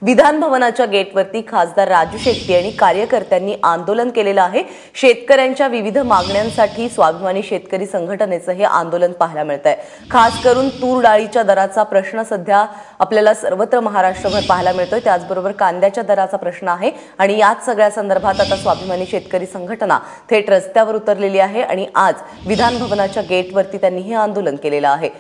विधान भवनाच्या गेटवरती खासदार राजू शेट्टी आणि कार्यकर्त्यांनी आंदोलन केलेलं आहे। शेतकऱ्यांच्या विविध मागण्यांसाठी स्वाभिमानी शेतकरी संघटनेचं हे आंदोलन पाहायला मिळतंय। खास करून तूर डाळीच्या दराचा प्रश्न सध्या आपल्याला सर्वत्र महाराष्ट्रभर पाहायला मिळतोय। त्याचबरोबर कांद्याच्या दराचा प्रश्न आहे आणि याच सगळ्या संदर्भात आता स्वाभिमानी शेतकरी संघटना थेट रस्त्यावर उतरलेली आहे आणि आज विधान भवनाच्या गेटवरती त्यांनी हे आंदोलन केलेलं आहे।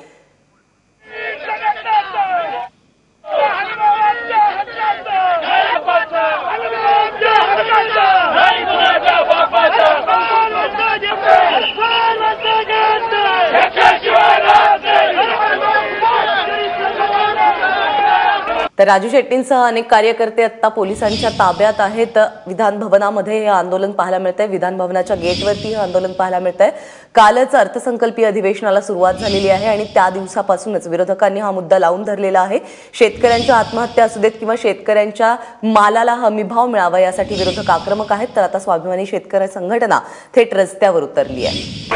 तर राजू शेट्टींसह अनेक कार्यकर्ते आता पोलिसांच्या ताब्यात आहेत। विधान भवनामध्ये हे आंदोलन पाहायला मिळतंय। विधान भवनाच्या गेटवरती हे आंदोलन पाहायला मिळतंय। कालच अर्थसंकल्पीय अधिवेशनाला सुरुवात झालेली आहे आणि त्या दिवसापासूनच विरोधकांनी हा मुद्दा लावून धरलेला आहे। शेतकऱ्यांच्या आत्महत्या असू देत किंवा शेतकऱ्यांच्या मालाला हमीभाव मिळावा यासाठी विरोधक आक्रमक आहेत। तर आता स्वाभिमानी शेतकरी संघटना थेट रस्त्यावर उतरली आहे।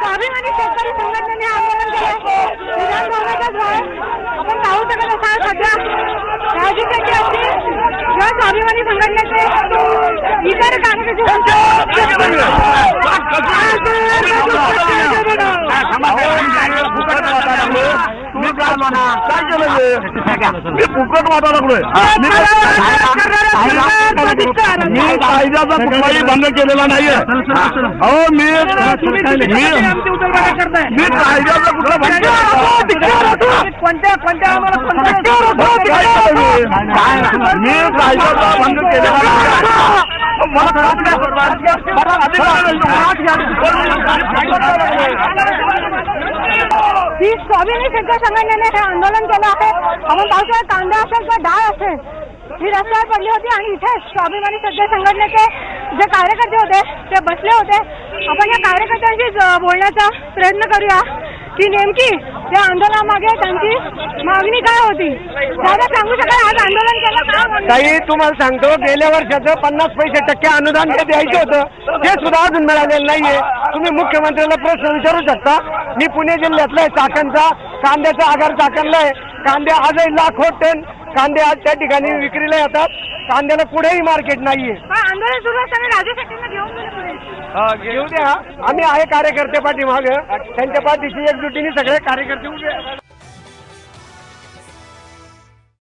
स्वाभिमानी शेतकरी संघटनेने आंदोलन केले। विधान भवनाच्या आपण पाहू शकत असाल सध्या राजू शेट्टी असतील किंवा स्वाभिमानी संघटनेचे इतर मी फुकट वाटायला लागलोय। मी कायद्याचा कुठलाही भंग केलेला नाहीये। अहो मी कायद्याचा कुठला भंग कोणत्या मी कायद्याचा भंग केलेला ही स्वाभिमानी शेतकरी संघटनेने हे आंदोलन केलं आहे। आपण पाहतोय कांदा असेल किंवा डाळ असेल ही रस्त्यावर पडली होती आणि इथे स्वाभिमानी शेतकरी संघटनेचे जे कार्यकर्ते होते ते बसले होते। आपण या कार्यकर्त्यांशी बोलण्याचा प्रयत्न करूया की नेमकी या आंदोलनामागे त्यांची मागणी काय होती। दादा सांगू शकाल आज आंदोलन केलं काही तुम्हाला सांगतो गेल्या वर्षाचं 50% अनुदान जे द्यायचं होतं ते सुद्धा अजून मिळालेलं नाहीये। तुम्ही मुख्यमंत्र्याला प्रश्न विचारू शकता। मी पुणे जिल्ह्यातला आहे, चाकणचा कांद्याचा आगार चाकणला आहे। कांदे आजही लाखो टन कांदे आज त्या ठिकाणी विक्रीला येतात। कांद्याला कुठेही मार्केट नाहीये। आंदोलन सुरू असताना राजू शेट्टींना घेऊन घेऊ द्या, आम्ही आहे कार्यकर्ते पाठीमागे, त्यांच्या पाठीशी एकजुटीने सगळे कार्यकर्ते उभे आहेत।